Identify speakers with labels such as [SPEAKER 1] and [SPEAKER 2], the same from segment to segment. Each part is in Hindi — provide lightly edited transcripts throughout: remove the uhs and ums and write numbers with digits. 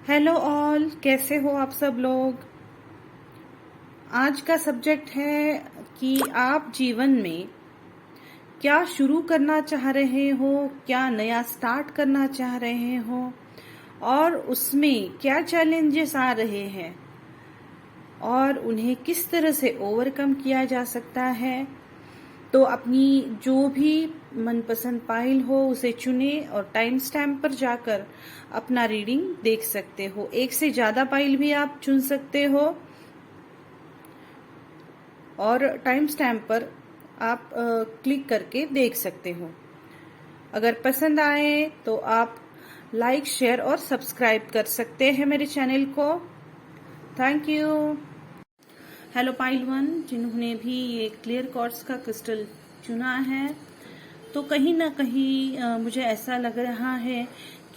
[SPEAKER 1] हेलो ऑल, कैसे हो आप सब लोग। आज का सब्जेक्ट है कि आप जीवन में क्या शुरू करना चाह रहे हो, क्या नया स्टार्ट करना चाह रहे हो और उसमें क्या चैलेंजेस आ रहे हैं और उन्हें किस तरह से ओवरकम किया जा सकता है। तो अपनी जो भी मनपसंद फाइल हो उसे चुने और टाइम स्टैम्प पर जाकर अपना रीडिंग देख सकते हो। एक से ज्यादा फाइल भी आप चुन सकते हो और टाइम स्टैम्प पर आप क्लिक करके देख सकते हो। अगर पसंद आए तो आप लाइक, शेयर और सब्सक्राइब कर सकते हैं मेरे चैनल को। Thank you. Hello pile one, जिन्होंने भी ये क्लियर क्वार्ट्ज का क्रिस्टल चुना है, तो कहीं ना कहीं मुझे ऐसा लग रहा है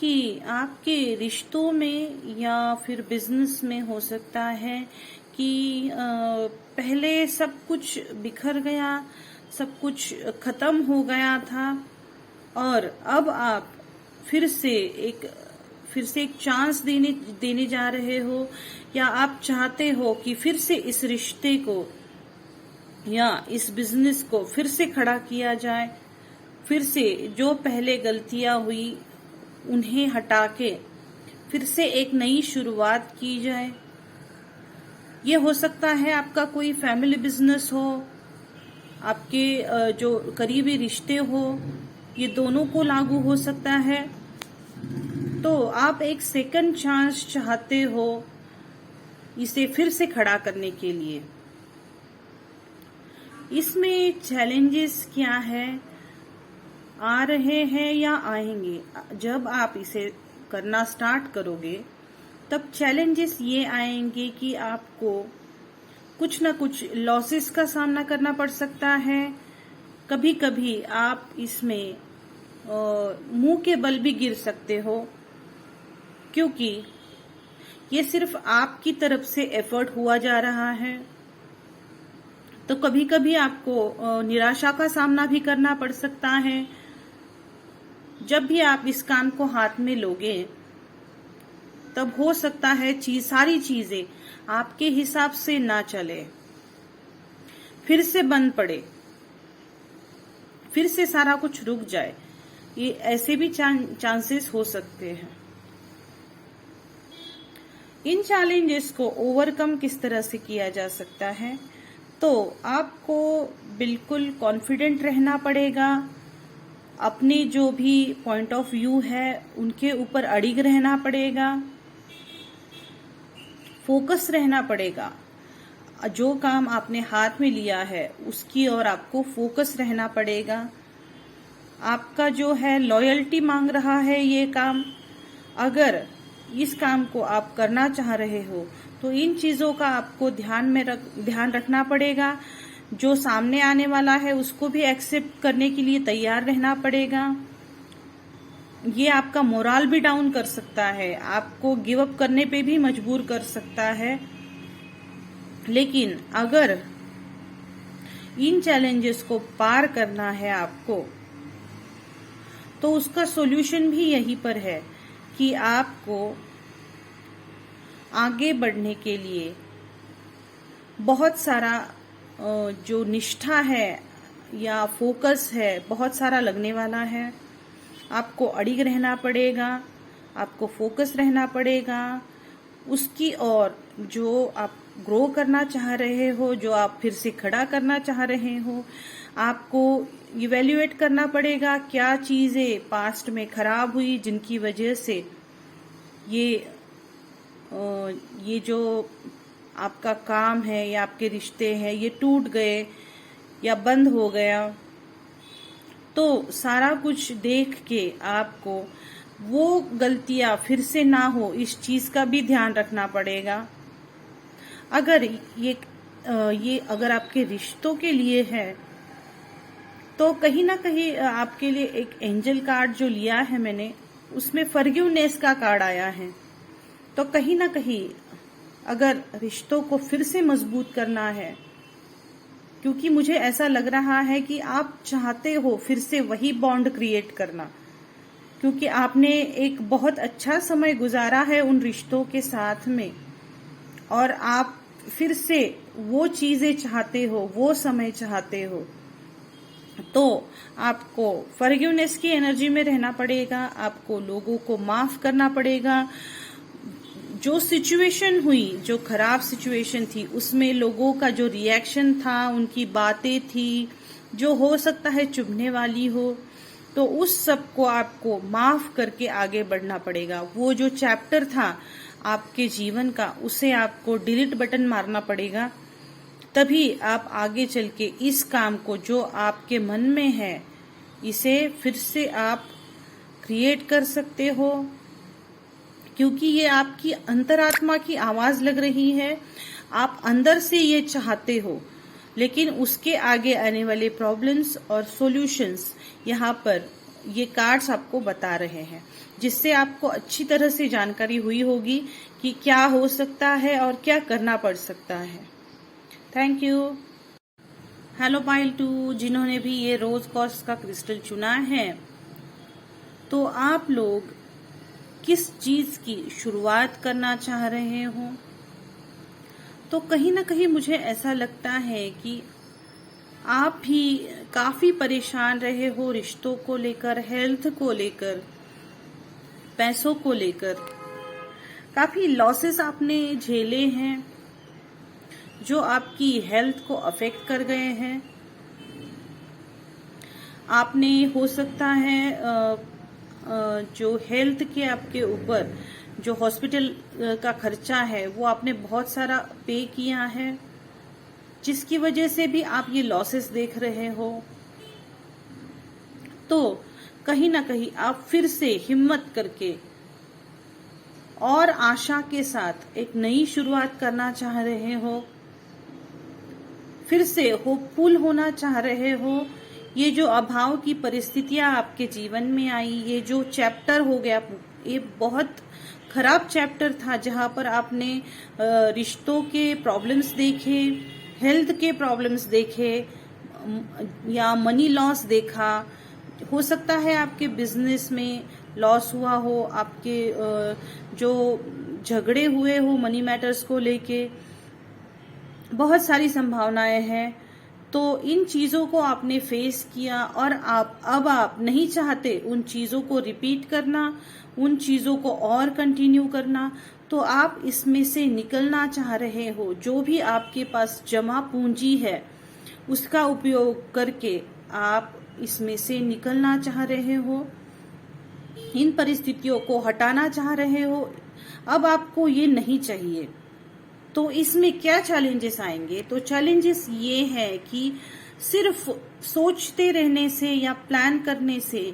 [SPEAKER 1] कि आपके रिश्तों में या फिर बिजनेस में हो सकता है कि पहले सब कुछ बिखर गया, सब कुछ खत्म हो गया था और अब आप फिर से एक चांस देने जा रहे हो, या आप चाहते हो कि फिर से इस रिश्ते को या इस बिजनेस को फिर से खड़ा किया जाए, फिर से जो पहले गलतियां हुई उन्हें हटा के फिर से एक नई शुरुआत की जाए। ये हो सकता है आपका कोई फैमिली बिजनेस हो, आपके जो करीबी रिश्ते हो, ये दोनों को लागू हो सकता है। तो आप एक सेकंड चांस चाहते हो इसे फिर से खड़ा करने के लिए। इसमें चैलेंजेस क्या है, आ रहे हैं या आएंगे। जब आप इसे करना स्टार्ट करोगे तब चैलेंजेस ये आएंगे कि आपको कुछ ना कुछ लॉसेस का सामना करना पड़ सकता है। कभी कभी आप इसमें मुंह के बल भी गिर सकते हो, क्योंकि ये सिर्फ आपकी तरफ से एफर्ट हुआ जा रहा है। तो कभी कभी आपको निराशा का सामना भी करना पड़ सकता है। जब भी आप इस काम को हाथ में लोगे तब हो सकता है सारी चीजें आपके हिसाब से ना चले, फिर से बंद पड़े, फिर से सारा कुछ रुक जाए। ये ऐसे भी चांसेस हो सकते हैं। इन चैलेंजेस को ओवरकम किस तरह से किया जा सकता है, तो आपको बिल्कुल कॉन्फिडेंट रहना पड़ेगा। अपने जो भी पॉइंट ऑफ व्यू है उनके ऊपर अड़िग रहना पड़ेगा, फोकस रहना पड़ेगा। जो काम आपने हाथ में लिया है उसकी ओर आपको फोकस रहना पड़ेगा। आपका जो है लॉयल्टी मांग रहा है ये काम। अगर इस काम को आप करना चाह रहे हो तो इन चीजों का आपको ध्यान रखना पड़ेगा। जो सामने आने वाला है उसको भी एक्सेप्ट करने के लिए तैयार रहना पड़ेगा। ये आपका मोराल भी डाउन कर सकता है, आपको गिव अप करने पे भी मजबूर कर सकता है। लेकिन अगर इन चैलेंजेस को पार करना है आपको, तो उसका सॉल्यूशन भी यहीं पर है कि आपको आगे बढ़ने के लिए बहुत सारा जो निष्ठा है या फोकस है बहुत सारा लगने वाला है। आपको अड़िग रहना पड़ेगा, आपको फोकस रहना पड़ेगा उसकी ओर जो आप ग्रो करना चाह रहे हो, जो आप फिर से खड़ा करना चाह रहे हो। आपको इवेल्युएट करना पड़ेगा क्या चीजें पास्ट में खराब हुई जिनकी वजह से ये जो आपका काम है या आपके रिश्ते हैं ये टूट गए या बंद हो गया। तो सारा कुछ देख के आपको वो गलतियां फिर से ना हो, इस चीज का भी ध्यान रखना पड़ेगा। अगर ये अगर आपके रिश्तों के लिए है तो कहीं ना कहीं आपके लिए एक एंजल कार्ड जो लिया है मैंने, उसमें फॉरगिवनेस का कार्ड आया है। तो कहीं ना कहीं अगर रिश्तों को फिर से मजबूत करना है, क्योंकि मुझे ऐसा लग रहा है कि आप चाहते हो फिर से वही बॉन्ड क्रिएट करना, क्योंकि आपने एक बहुत अच्छा समय गुजारा है उन रिश्तों के साथ में, और आप फिर से वो चीजें चाहते हो, वो समय चाहते हो, तो आपको फॉरगिवनेस की एनर्जी में रहना पड़ेगा। आपको लोगों को माफ करना पड़ेगा। जो सिचुएशन हुई, जो खराब सिचुएशन थी, उसमें लोगों का जो रिएक्शन था, उनकी बातें थी जो हो सकता है चुभने वाली हो, तो उस सब को आपको माफ करके आगे बढ़ना पड़ेगा। वो जो चैप्टर था आपके जीवन का, उसे आपको डिलीट बटन मारना पड़ेगा। तभी आप आगे चल के इस काम को जो आपके मन में है, इसे फिर से आप क्रिएट कर सकते हो, क्योंकि ये आपकी अंतरात्मा की आवाज लग रही है। आप अंदर से ये चाहते हो, लेकिन उसके आगे आने वाले प्रॉब्लम्स और सॉल्यूशंस यहाँ पर ये कार्ड्स आपको बता रहे हैं, जिससे आपको अच्छी तरह से जानकारी हुई होगी कि क्या हो सकता है और क्या करना पड़ सकता है। Thank you. हेलो पाइल 2, जिन्होंने भी ये रोज क्वार्ट्ज का क्रिस्टल चुना है, तो आप लोग किस चीज की शुरुआत करना चाह रहे हो? तो कहीं ना कहीं मुझे ऐसा लगता है कि आप भी काफी परेशान रहे हो रिश्तों को लेकर, हेल्थ को लेकर, पैसों को लेकर। काफी लॉसेस आपने झेले हैं जो आपकी हेल्थ को अफेक्ट कर गए हैं। आपने हो सकता है जो हेल्थ के आपके ऊपर जो हॉस्पिटल का खर्चा है, वो आपने बहुत सारा पे किया है, जिसकी वजह से भी आप ये लॉसेस देख रहे हो। तो कहीं ना कहीं आप फिर से हिम्मत करके और आशा के साथ एक नई शुरुआत करना चाह रहे हो, फिर से होपफुल होना चाह रहे हो। ये जो अभाव की परिस्थितियां आपके जीवन में आई, ये जो चैप्टर हो गया, ये बहुत खराब चैप्टर था, जहां पर आपने रिश्तों के प्रॉब्लम्स देखे, हेल्थ के प्रॉब्लम्स देखे, या मनी लॉस देखा। हो सकता है आपके बिजनेस में लॉस हुआ हो, आपके जो झगड़े हुए हो मनी मैटर्स को लेके, बहुत सारी संभावनाएं हैं। तो इन चीजों को आपने फेस किया, और अब आप नहीं चाहते उन चीजों को रिपीट करना, उन चीजों को और कंटिन्यू करना। तो आप इसमें से निकलना चाह रहे हो। जो भी आपके पास जमा पूंजी है, उसका उपयोग करके आप इसमें से निकलना चाह रहे हो, इन परिस्थितियों को हटाना चाह रहे हो। अब आपको ये नहीं चाहिए। तो इसमें क्या चैलेंजेस आएंगे? तो चैलेंजेस ये है कि सिर्फ सोचते रहने से या प्लान करने से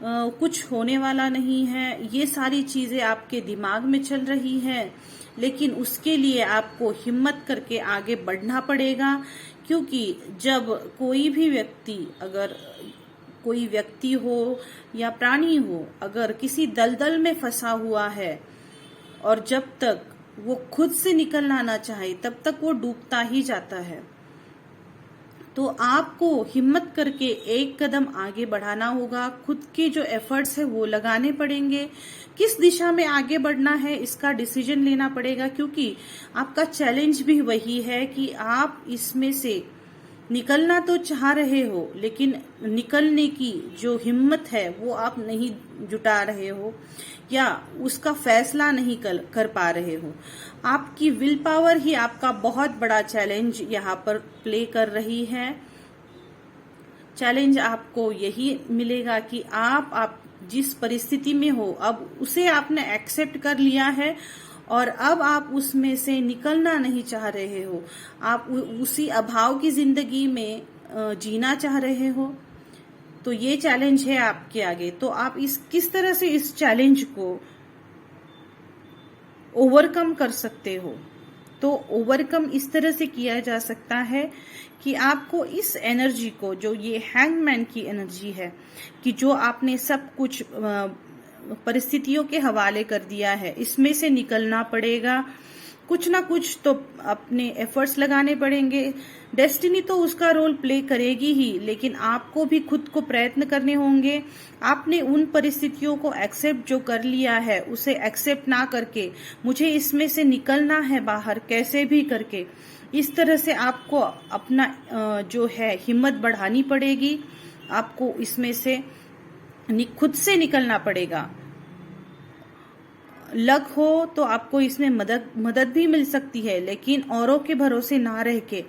[SPEAKER 1] कुछ होने वाला नहीं है। ये सारी चीजें आपके दिमाग में चल रही है, लेकिन उसके लिए आपको हिम्मत करके आगे बढ़ना पड़ेगा। क्योंकि जब कोई भी व्यक्ति, अगर कोई व्यक्ति हो या प्राणी हो, अगर किसी दलदल में फंसा हुआ है और जब तक वो खुद से निकलना ना चाहे, तब तक वो डूबता ही जाता है। तो आपको हिम्मत करके एक कदम आगे बढ़ाना होगा। खुद के जो एफर्ट्स है वो लगाने पड़ेंगे। किस दिशा में आगे बढ़ना है, इसका डिसीजन लेना पड़ेगा, क्योंकि आपका चैलेंज भी वही है कि आप इसमें से निकलना तो चाह रहे हो, लेकिन निकलने की जो हिम्मत है वो आप नहीं जुटा रहे हो, या उसका फैसला नहीं कर पा रहे हो। आपकी विल पावर ही आपका बहुत बड़ा चैलेंज यहाँ पर प्ले कर रही है। चैलेंज आपको यही मिलेगा कि आप जिस परिस्थिति में हो, अब उसे आपने एक्सेप्ट कर लिया है, और अब आप उसमें से निकलना नहीं चाह रहे हो। आप उसी अभाव की जिंदगी में जीना चाह रहे हो। तो ये चैलेंज है आपके आगे। तो आप किस तरह से इस चैलेंज को ओवरकम कर सकते हो? तो ओवरकम इस तरह से किया जा सकता है कि आपको इस एनर्जी को, जो ये हैंगमैन की एनर्जी है, कि जो आपने सब कुछ परिस्थितियों के हवाले कर दिया है, इसमें से निकलना पड़ेगा। कुछ ना कुछ तो अपने एफर्ट्स लगाने पड़ेंगे। डेस्टिनी तो उसका रोल प्ले करेगी ही, लेकिन आपको भी खुद को प्रयत्न करने होंगे। आपने उन परिस्थितियों को एक्सेप्ट जो कर लिया है उसे एक्सेप्ट ना करके मुझे इसमें से निकलना है बाहर कैसे भी करके, इस तरह से आपको अपना जो है हिम्मत बढ़ानी पड़ेगी। आपको इसमें से खुद से निकलना पड़ेगा। लक हो तो आपको इसमें मदद भी मिल सकती है, लेकिन औरों के भरोसे ना रह के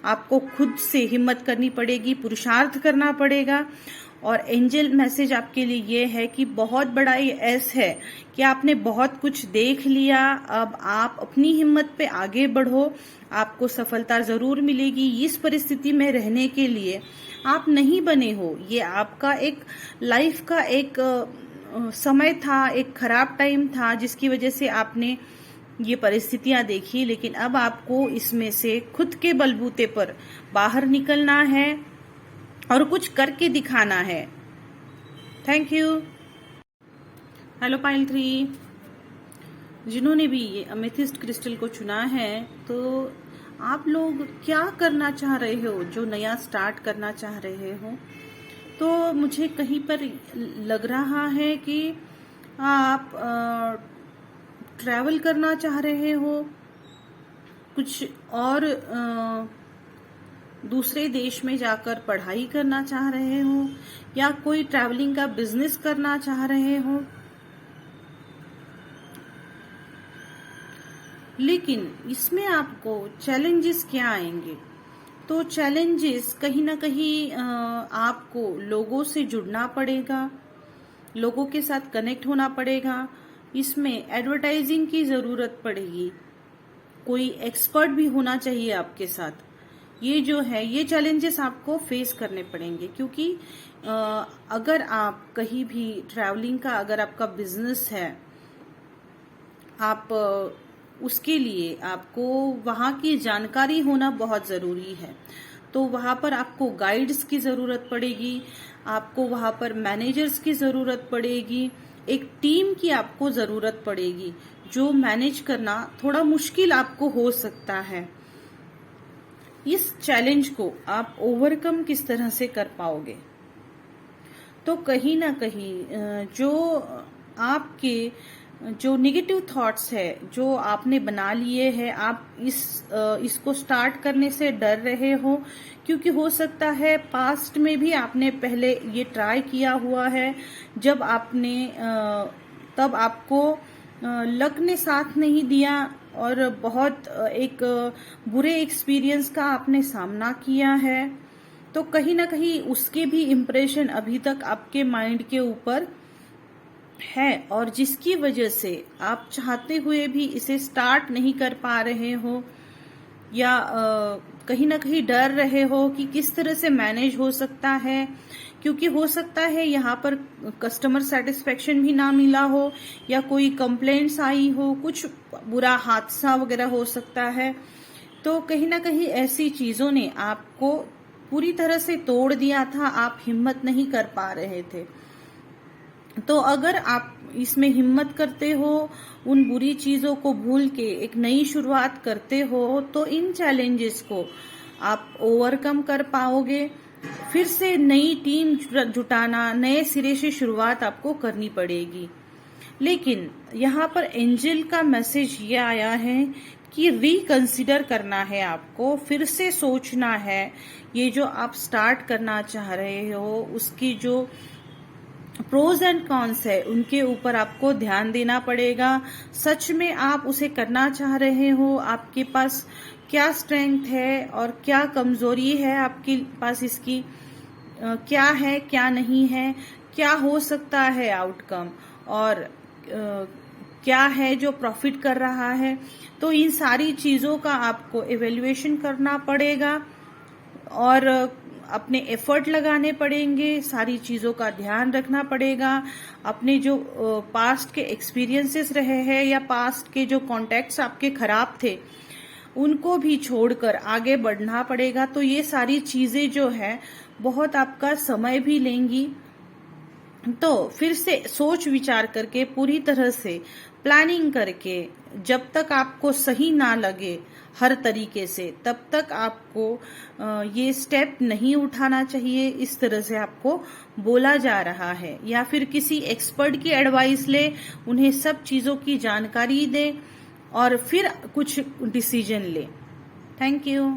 [SPEAKER 1] आपको खुद से हिम्मत करनी पड़ेगी, पुरुषार्थ करना पड़ेगा। और एंजल मैसेज आपके लिए ये है कि बहुत बड़ा ये एस है कि आपने बहुत कुछ देख लिया, अब आप अपनी हिम्मत पे आगे बढ़ो, आपको सफलता जरूर मिलेगी। इस परिस्थिति में रहने के लिए आप नहीं बने हो, ये आपका एक लाइफ का एक समय था, एक खराब टाइम था जिसकी वजह से आपने ये परिस्थितियां देखी, लेकिन अब आपको इसमें से खुद के बलबूते पर बाहर निकलना है और कुछ करके दिखाना है। Thank you. हेलो पाइल 3, जिन्होंने भी ये अमेथिस्ट क्रिस्टल को चुना है, तो आप लोग क्या करना चाह रहे हो, जो नया स्टार्ट करना चाह रहे हो, तो मुझे कहीं पर लग रहा है कि आप ट्रैवल करना चाह रहे हो, कुछ और दूसरे देश में जाकर पढ़ाई करना चाह रहे हो, या कोई ट्रैवलिंग का बिजनेस करना चाह रहे हो। लेकिन इसमें आपको चैलेंजेस क्या आएंगे, तो चैलेंजेस कहीं ना कहीं आपको लोगों से जुड़ना पड़ेगा, लोगों के साथ कनेक्ट होना पड़ेगा। इसमें एडवर्टाइजिंग की जरूरत पड़ेगी, कोई एक्सपर्ट भी होना चाहिए आपके साथ। ये जो है ये चैलेंजेस आपको फेस करने पड़ेंगे, क्योंकि अगर आप कहीं भी ट्रैवलिंग का अगर आपका बिजनेस है, आप उसके लिए आपको वहाँ की जानकारी होना बहुत जरूरी है। तो वहाँ पर आपको गाइड्स की जरूरत पड़ेगी, आपको वहाँ पर मैनेजर्स की जरूरत पड़ेगी, एक टीम की आपको जरूरत पड़ेगी, जो मैनेज करना थोड़ा मुश्किल आपको हो सकता है। इस चैलेंज को आप ओवरकम किस तरह से कर पाओगे, तो कहीं ना कहीं जो आपके जो निगेटिव थॉट्स है जो आपने बना लिए हैं, आप इसको स्टार्ट करने से डर रहे हो, क्योंकि हो सकता है पास्ट में भी आपने पहले ये ट्राई किया हुआ है, जब आपने तब आपको लक ने साथ नहीं दिया और बहुत एक बुरे एक्सपीरियंस का आपने सामना किया है। तो कहीं ना कहीं उसके भी इम्प्रेशन अभी तक आपके माइंड के ऊपर है, और जिसकी वजह से आप चाहते हुए भी इसे स्टार्ट नहीं कर पा रहे हो, या कहीं ना कहीं डर रहे हो कि किस तरह से मैनेज हो सकता है, क्योंकि हो सकता है यहाँ पर कस्टमर सेटिस्फेक्शन भी ना मिला हो, या कोई कंप्लेंट्स आई हो, कुछ बुरा हादसा वगैरह हो सकता है। तो कहीं ना कहीं ऐसी चीजों ने आपको पूरी तरह से तोड़ दिया था, आप हिम्मत नहीं कर पा रहे थे। तो अगर आप इसमें हिम्मत करते हो, उन बुरी चीजों को भूल के एक नई शुरुआत करते हो, तो इन चैलेंजेस को आप ओवरकम कर पाओगे। फिर से नई टीम जुटाना, नए सिरे से शुरुआत आपको करनी पड़ेगी। लेकिन यहाँ पर एंजल का मैसेज ये आया है कि रिकंसिडर करना है, आपको फिर से सोचना है। ये जो आप स्टार्ट करना चाह रहे हो उसकी जो प्रोज एंड कॉन्स है उनके ऊपर आपको ध्यान देना पड़ेगा। सच में आप उसे करना चाह रहे हो, आपके पास क्या स्ट्रेंथ है और क्या कमजोरी है आपके पास, इसकी क्या है क्या नहीं है, क्या हो सकता है आउटकम, और क्या है जो प्रॉफिट कर रहा है। तो इन सारी चीजों का आपको इवेल्युएशन करना पड़ेगा और अपने एफर्ट लगाने पड़ेंगे, सारी चीजों का ध्यान रखना पड़ेगा। अपने जो पास्ट के एक्सपीरियंसेस रहे हैं या पास्ट के जो कॉन्टेक्ट्स आपके खराब थे उनको भी छोड़कर आगे बढ़ना पड़ेगा। तो ये सारी चीजें जो है बहुत आपका समय भी लेंगी, तो फिर से सोच विचार करके पूरी तरह से प्लानिंग करके जब तक आपको सही ना लगे हर तरीके से, तब तक आपको ये स्टेप नहीं उठाना चाहिए। इस तरह से आपको बोला जा रहा है, या फिर किसी एक्सपर्ट की एडवाइस ले, उन्हें सब चीजों की जानकारी दे और फिर कुछ डिसीजन ले। Thank you.